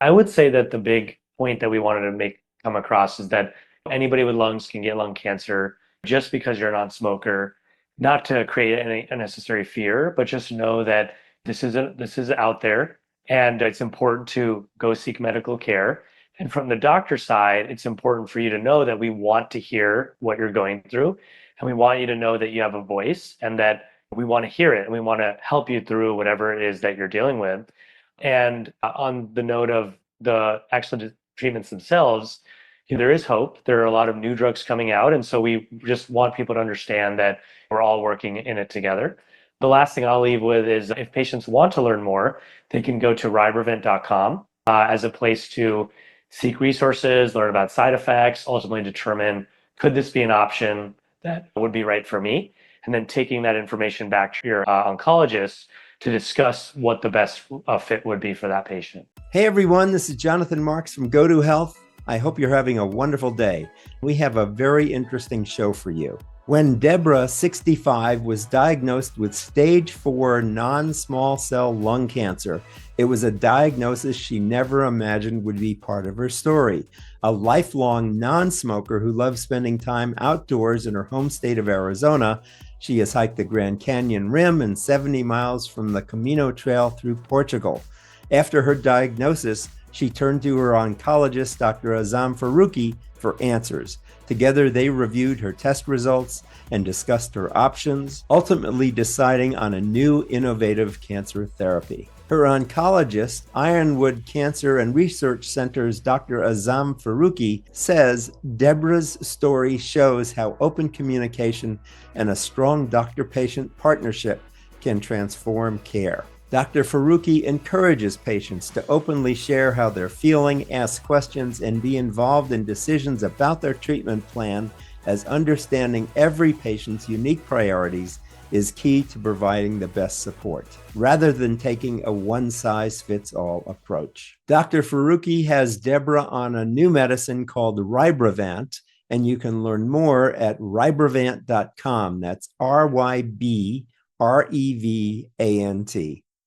I would say that the big point that we wanted to make come across is that anybody with lungs can get lung cancer just because you're a non-smoker, not to create any unnecessary fear, but just know that this is out there and it's important to go seek medical care. And from the doctor side, it's important for you to know that we want to hear what you're going through, and we want you to know that you have a voice and that we want to hear it and we want to help you through whatever it is that you're dealing with. And on the note of the actual treatments themselves, there is hope. There are a lot of new drugs coming out. And so we just want people to understand that we're all working in it together. The last thing I'll leave with is if patients want to learn more, they can go to rybrevent.com as a place to seek resources, learn about side effects, ultimately determine, could this be an option that would be right for me? And then taking that information back to your oncologist to discuss what the best fit would be for that patient. Hey everyone, this is Jonathan Marx from GoToHealth. I hope you're having a wonderful day. We have a very interesting show for you. When Deborah, 65, was diagnosed with stage 4 non-small cell lung cancer, it was a diagnosis she never imagined would be part of her story. A lifelong non-smoker who loves spending time outdoors in her home state of Arizona, she has hiked the Grand Canyon Rim and 70 miles from the Camino Trail through Portugal. After her diagnosis, she turned to her oncologist, Dr. Azam Farooqui, for answers. Together, they reviewed her test results and discussed her options, ultimately deciding on a new innovative cancer therapy. Her oncologist, Ironwood Cancer Research Centers' Dr. Azam Farooqui, says Deborah's story shows how open communication and a strong doctor-patient partnership can transform care. Dr. Farooqui encourages patients to openly share how they're feeling, ask questions, and be involved in decisions about their treatment plan, as understanding every patient's unique priorities is key to providing the best support, rather than taking a one-size-fits-all approach. Dr. Farooqui has Deborah on a new medicine called Rybrevant, and you can learn more at rybrevant.com. That's RYBREVANT.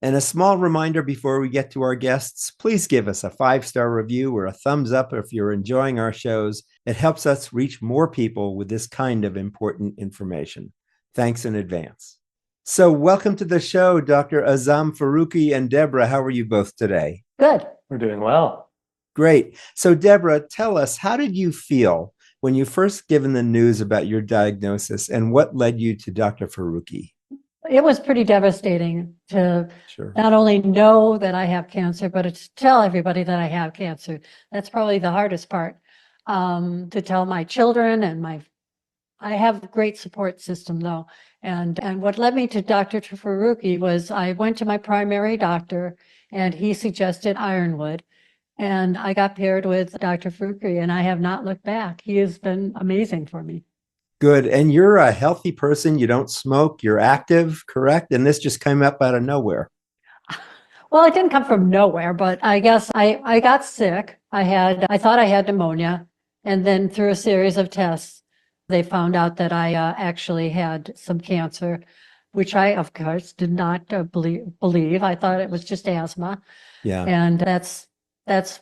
And a small reminder before we get to our guests, please give us a 5-star review or a thumbs up if you're enjoying our shows. It helps us reach more people with this kind of important information. Thanks in advance. So welcome to the show, Dr. Azam Farooqui and Deborah. How are you both today? Good. We're doing well. Great. So Deborah, tell us, how did you feel when you first given the news about your diagnosis, and what led you to Dr. Farooqui? It was pretty devastating to Sure. not only know that I have cancer, but to tell everybody that I have cancer. That's probably the hardest part, to tell my children and I have a great support system though. And what led me to Dr. Farooqui was I went to my primary doctor and he suggested Ironwood. And I got paired with Dr. Farooqui and I have not looked back. He has been amazing for me. Good. And you're a healthy person. You don't smoke. You're active, correct? And this just came up out of nowhere. Well, it didn't come from nowhere, but I guess I got sick. I thought I had pneumonia. And then through a series of tests, they found out that I actually had some cancer, which I, of course, did not believe. I thought it was just asthma. Yeah. And that's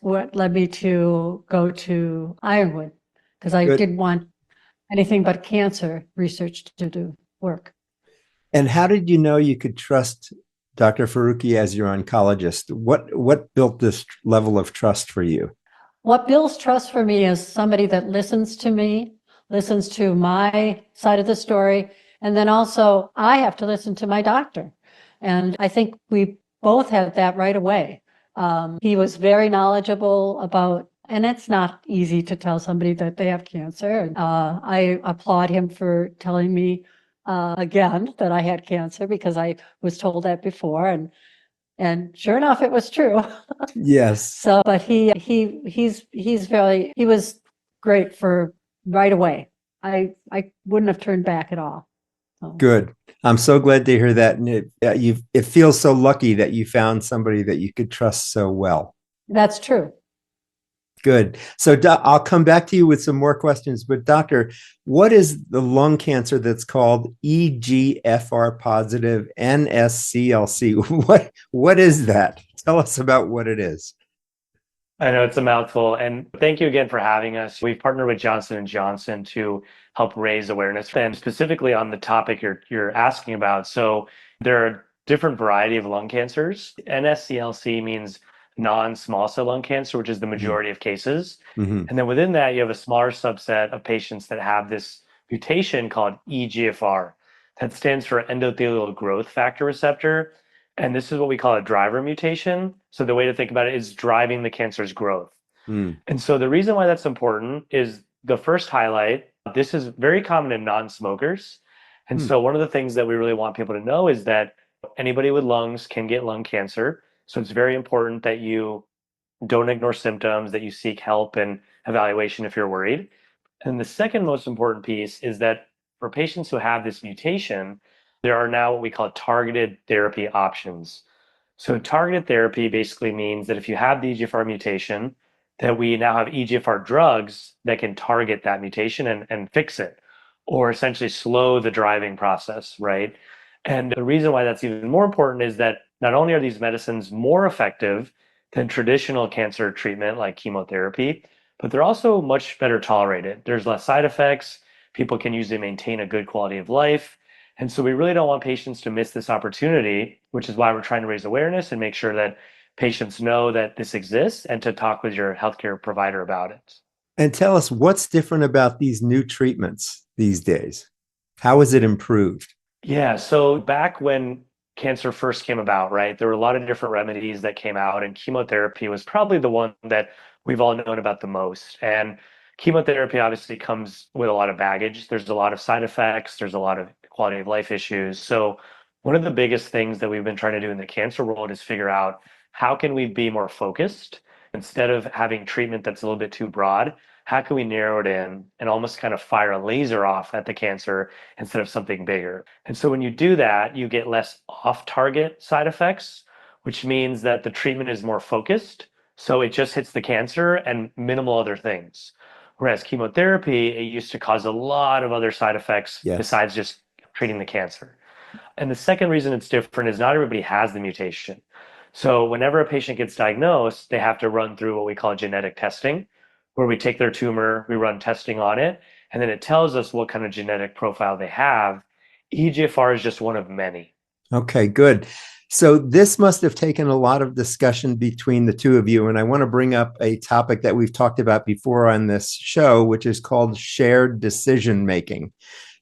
what led me to go to Ironwood, because I Good. didn't want anything but cancer research to do work. And how did you know you could trust Dr. Farooqui as your oncologist? What built this level of trust for you? What builds trust for me is somebody that listens to me, listens to my side of the story, and then also I have to listen to my doctor. And I think we both had that right away. He was very knowledgeable about, and it's not easy to tell somebody that they have cancer. I applaud him for telling me again that I had cancer, because I was told that before, and sure enough, it was true. Yes. So, but he was great for right away. I wouldn't have turned back at all. So. Good. I'm so glad to hear that. And it feels so lucky that you found somebody that you could trust so well. That's true. Good. So I'll come back to you with some more questions, but doctor, what is the lung cancer that's called EGFR-positive NSCLC? What is that? Tell us about what it is. I know it's a mouthful. And thank you again for having us. We've partnered with Johnson & Johnson to help raise awareness and specifically on the topic you're asking about. So there are different variety of lung cancers. NSCLC means non-small cell lung cancer, which is the Mhm. majority of cases. Mhm. And then within that, you have a smaller subset of patients that have this mutation called EGFR. That stands for endothelial growth factor receptor. And this is what we call a driver mutation. So the way to think about it is driving the cancer's growth. Mm. And so the reason why that's important is the first highlight, this is very common in non-smokers. And Mm. so one of the things that we really want people to know is that anybody with lungs can get lung cancer. So it's very important that you don't ignore symptoms, that you seek help and evaluation if you're worried. And the second most important piece is that for patients who have this mutation, there are now what we call targeted therapy options. So targeted therapy basically means that if you have the EGFR mutation, that we now have EGFR drugs that can target that mutation and fix it, or essentially slow the driving process, right? And the reason why that's even more important is that not only are these medicines more effective than traditional cancer treatment like chemotherapy, but they're also much better tolerated. There's less side effects. People can usually maintain a good quality of life. And so we really don't want patients to miss this opportunity, which is why we're trying to raise awareness and make sure that patients know that this exists and to talk with your healthcare provider about it. And tell us what's different about these new treatments these days. How is it improved? Yeah, so back when cancer first came about, right, there were a lot of different remedies that came out, and chemotherapy was probably the one that we've all known about the most. And chemotherapy obviously comes with a lot of baggage. There's a lot of side effects, there's a lot of quality of life issues. So one of the biggest things that we've been trying to do in the cancer world is figure out how can we be more focused instead of having treatment that's a little bit too broad. How can we narrow it in and almost kind of fire a laser off at the cancer instead of something bigger? And so when you do that, you get less off-target side effects, which means that the treatment is more focused. So it just hits the cancer and minimal other things. Whereas chemotherapy, it used to cause a lot of other side effects Yes. besides just treating the cancer. And the second reason it's different is not everybody has the mutation. So whenever a patient gets diagnosed, they have to run through what we call genetic testing, where we take their tumor, we run testing on it, and then it tells us what kind of genetic profile they have. EGFR is just one of many. Okay, good. So this must have taken a lot of discussion between the two of you. And I want to bring up a topic that we've talked about before on this show, which is called shared decision making.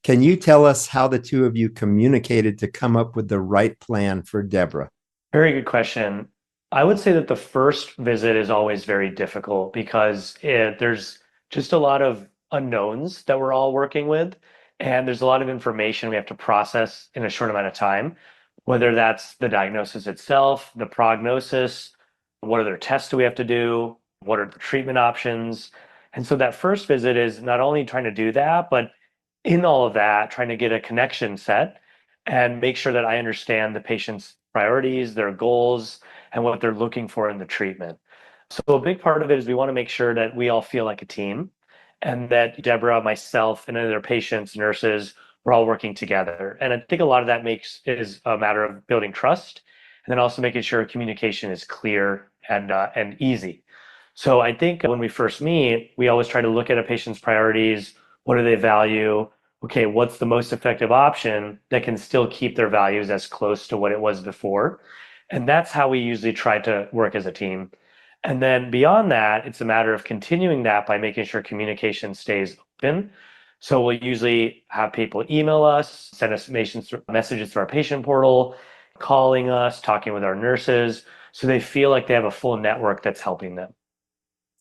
Can you tell us how the two of you communicated to come up with the right plan for Deborah? Very good question. I would say that the first visit is always very difficult because there's just a lot of unknowns that we're all working with, and there's a lot of information we have to process in a short amount of time, whether that's the diagnosis itself, the prognosis, what other tests do we have to do, what are the treatment options. And so that first visit is not only trying to do that, but in all of that, trying to get a connection set and make sure that I understand the patient's priorities, their goals, and what they're looking for in the treatment. So a big part of it is we want to make sure that we all feel like a team and that Deborah, myself, and other patients, nurses, we're all working together. And I think a lot of that makes is a matter of building trust and then also making sure communication is clear and easy. So I think when we first meet, we always try to look at a patient's priorities. What do they value? Okay, what's the most effective option that can still keep their values as close to what it was before? And that's how we usually try to work as a team. And then beyond that, it's a matter of continuing that by making sure communication stays open. So we'll usually have people email us, send us messages through our patient portal, calling us, talking with our nurses, so they feel like they have a full network that's helping them.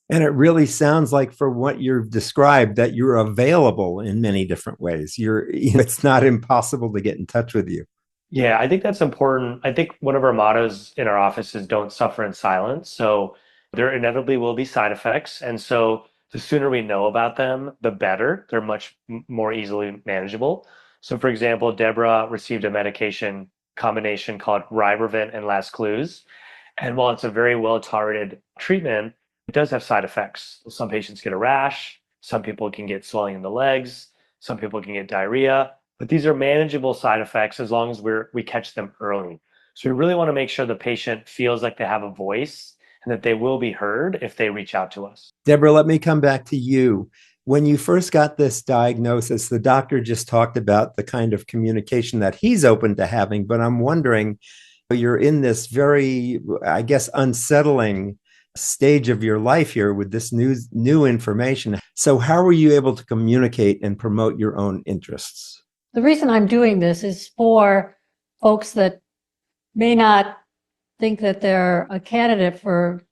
And it really sounds like, for what you've described, that you're available in many different ways. It's not impossible to get in touch with you. Yeah, I think that's important. I think one of our mottos in our office is don't suffer in silence. So there inevitably will be side effects. And so the sooner we know about them, the better. They're much more easily manageable. So, for example, Deborah received a medication combination called Rybrevant and Lascluze. And while it's a very well tolerated treatment, it does have side effects. Some patients get a rash, some people can get swelling in the legs, some people can get diarrhea. But these are manageable side effects as long as we catch them early. So we really want to make sure the patient feels like they have a voice and that they will be heard if they reach out to us. Deborah, let me come back to you. When you first got this diagnosis, the doctor just talked about the kind of communication that he's open to having, but I'm wondering, you're in this very, I guess, unsettling stage of your life here with this new information. So how were you able to communicate and promote your own interests? The reason I'm doing this is for folks that may not think that they're a candidate for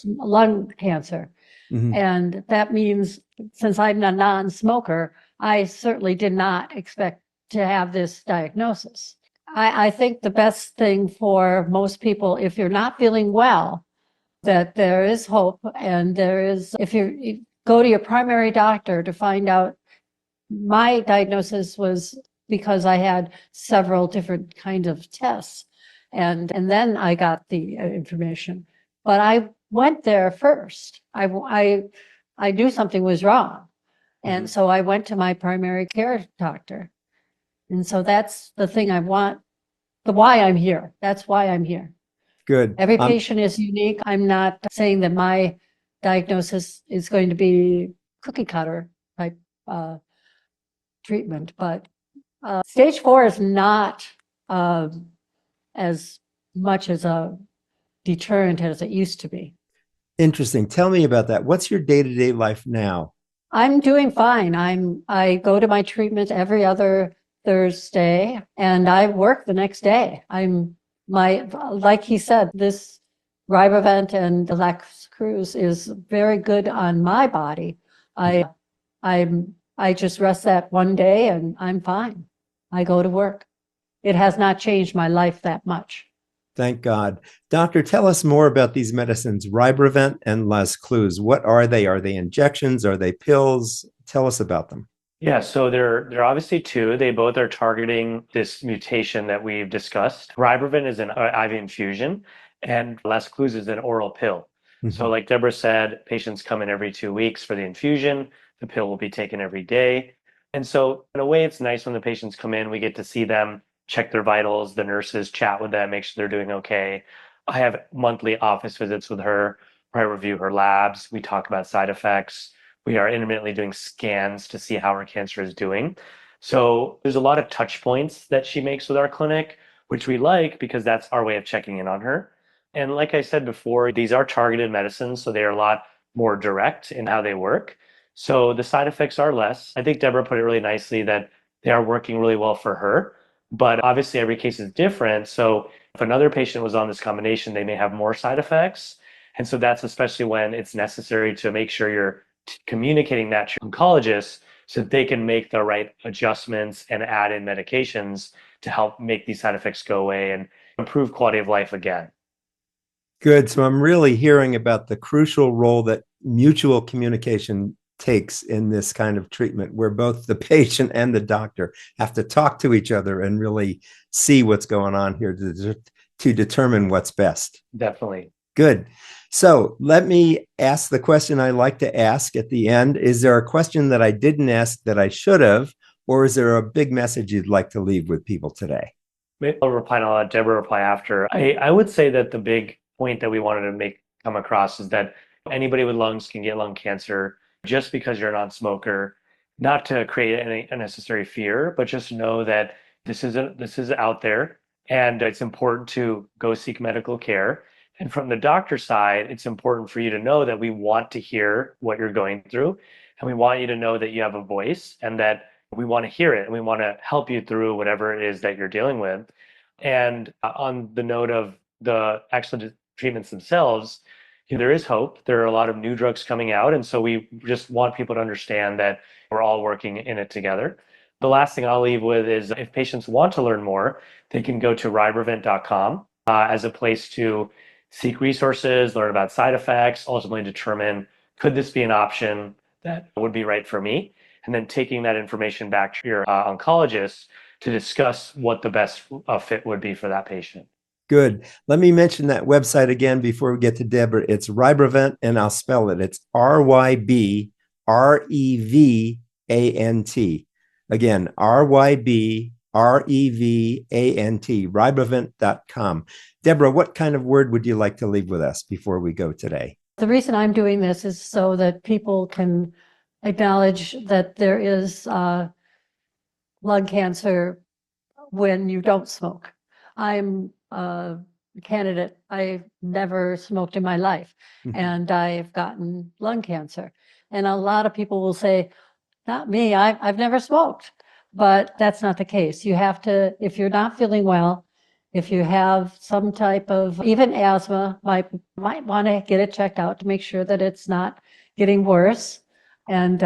lung cancer. Mm-hmm. And that means, since I'm a non-smoker, I certainly did not expect to have this diagnosis. I think the best thing for most people, if you're not feeling well, that there is hope, and there is, if you go to your primary doctor to find out. My diagnosis was because I had several different kinds of tests, and then I got the information. But I went there first. I knew something was wrong, and so I went to my primary care doctor. And so that's the thing I want, the why I'm here. That's why I'm here. Good. Every patient is unique. I'm not saying that my diagnosis is going to be cookie cutter type treatment, but stage 4 is not as much as a deterrent as it used to be. Interesting. Tell me about that. What's your day-to-day life now? I'm doing fine. I go to my treatment every other Thursday, and I work the next day. Like he said, this Rybrevant and the Lax Cruise is very good on my body. I just rest that one day and I'm fine. I go to work. It has not changed my life that much. Thank God. Doctor, tell us more about these medicines, Rybrevant and Lascluze. What are they? Are they injections? Are they pills? Tell us about them. Yeah, so they're obviously two. They both are targeting this mutation that we've discussed. Rybrevant is an IV infusion, and Lascluze is an oral pill. Mm-hmm. So like Deborah said, patients come in every 2 weeks for the infusion. The pill will be taken every day. And so in a way, it's nice when the patients come in, we get to see them, check their vitals, the nurses chat with them, make sure they're doing okay. I have monthly office visits with her, where I review her labs. We talk about side effects. We are intermittently doing scans to see how her cancer is doing. So there's a lot of touch points that she makes with our clinic, which we like because that's our way of checking in on her. And like I said before, these are targeted medicines, so they are a lot more direct in how they work. So the side effects are less. I think Deborah put it really nicely that they are working really well for her. But obviously every case is different. So if another patient was on this combination, they may have more side effects. And so that's especially when it's necessary to make sure you're communicating that to your oncologist so that they can make the right adjustments and add in medications to help make these side effects go away and improve quality of life again. Good. So I'm really hearing about the crucial role that mutual communication takes in this kind of treatment, where both the patient and the doctor have to talk to each other and really see what's going on here to determine what's best. Definitely. Good. So let me ask the question I like to ask at the end. Is there a question that I didn't ask that I should have, or is there a big message you'd like to leave with people today? Maybe I'll reply and I'll let Deborah reply after. I would say that the big point that we wanted to come across is that anybody with lungs can get lung cancer just because you're a non-smoker, not to create any unnecessary fear, but just know that this is out there and it's important to go seek medical care. And from the doctor side, it's important for you to know that we want to hear what you're going through, and we want you to know that you have a voice and that we want to hear it and we want to help you through whatever it is that you're dealing with. And on the note of the actual treatments themselves, there is hope. There are a lot of new drugs coming out. And so we just want people to understand that we're all working in it together. The last thing I'll leave with is if patients want to learn more, they can go to rybrevant.com as a place to seek resources, learn about side effects, ultimately determine, could this be an option that would be right for me? And then taking that information back to your oncologist to discuss what the best fit would be for that patient. Good. Let me mention that website again before we get to Deborah. It's Rybrevant, and I'll spell it. It's RYBREVANT. Again, RYBREVANT. REVANT, Rybrevant.com. Deborah, what kind of word would you like to leave with us before we go today? The reason I'm doing this is so that people can acknowledge that there is lung cancer when you don't smoke. I'm a candidate. I've never smoked in my life, and I've gotten lung cancer. And a lot of people will say, not me, I've never smoked. But that's not the case. You have to, if you're not feeling well, if you have some type of even asthma, might want to get it checked out to make sure that it's not getting worse. And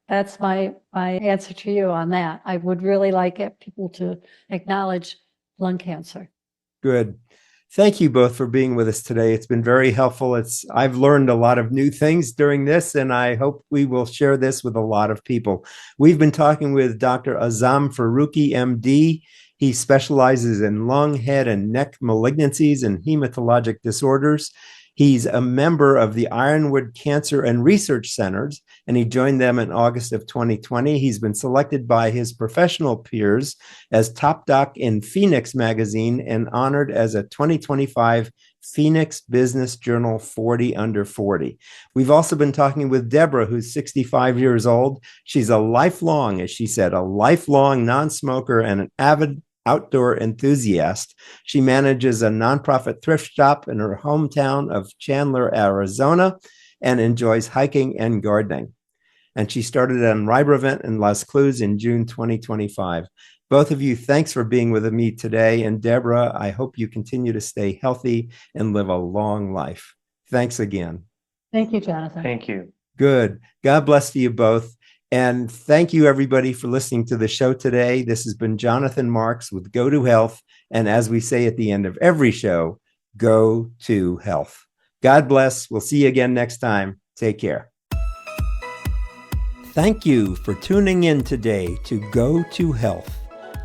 that's my answer to you on that. I would really like people to acknowledge lung cancer. Good. Thank you both for being with us today. It's been very helpful. I've learned a lot of new things during this, and I hope we will share this with a lot of people. We've been talking with Dr. Azam Farooqui, MD. He specializes in lung, head, and neck malignancies and hematologic disorders. He's a member of the Ironwood Cancer and Research Centers, and he joined them in August of 2020. He's been selected by his professional peers as top doc in Phoenix magazine and honored as a 2025 Phoenix Business Journal 40 Under 40. We've also been talking with Deborah, who's 65 years old. She's a lifelong, as she said, a lifelong non-smoker and an avid outdoor enthusiast. She manages a nonprofit thrift shop in her hometown of Chandler, Arizona, and enjoys hiking and gardening. And she started on Rybrevant in Las Cruz in June 2025. Both of you, thanks for being with me today. And Deborah, I hope you continue to stay healthy and live a long life. Thanks again. Thank you, Jonathan. Thank you. Good. God bless to you both. And thank you, everybody, for listening to the show today. This has been Jonathan Marx with GoToHealth. And as we say at the end of every show, go to health. God bless. We'll see you again next time. Take care. Thank you for tuning in today to Go to Health.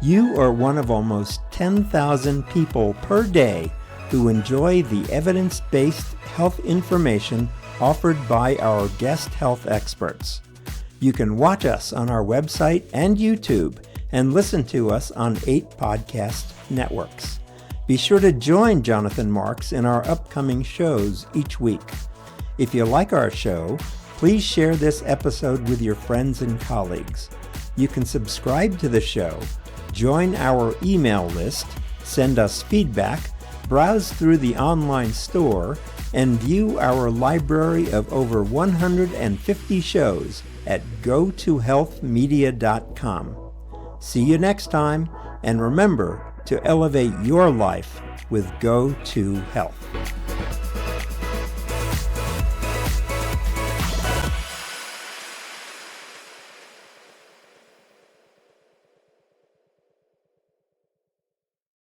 You are one of almost 10,000 people per day who enjoy the evidence-based health information offered by our guest health experts. You can watch us on our website and YouTube and listen to us on 8 podcast networks. Be sure to join Jonathan Marx in our upcoming shows each week. If you like our show, please share this episode with your friends and colleagues. You can subscribe to the show, join our email list, send us feedback, browse through the online store, and view our library of over 150 shows at GoToHealthMedia.com. See you next time, and remember to elevate your life with Go to Health.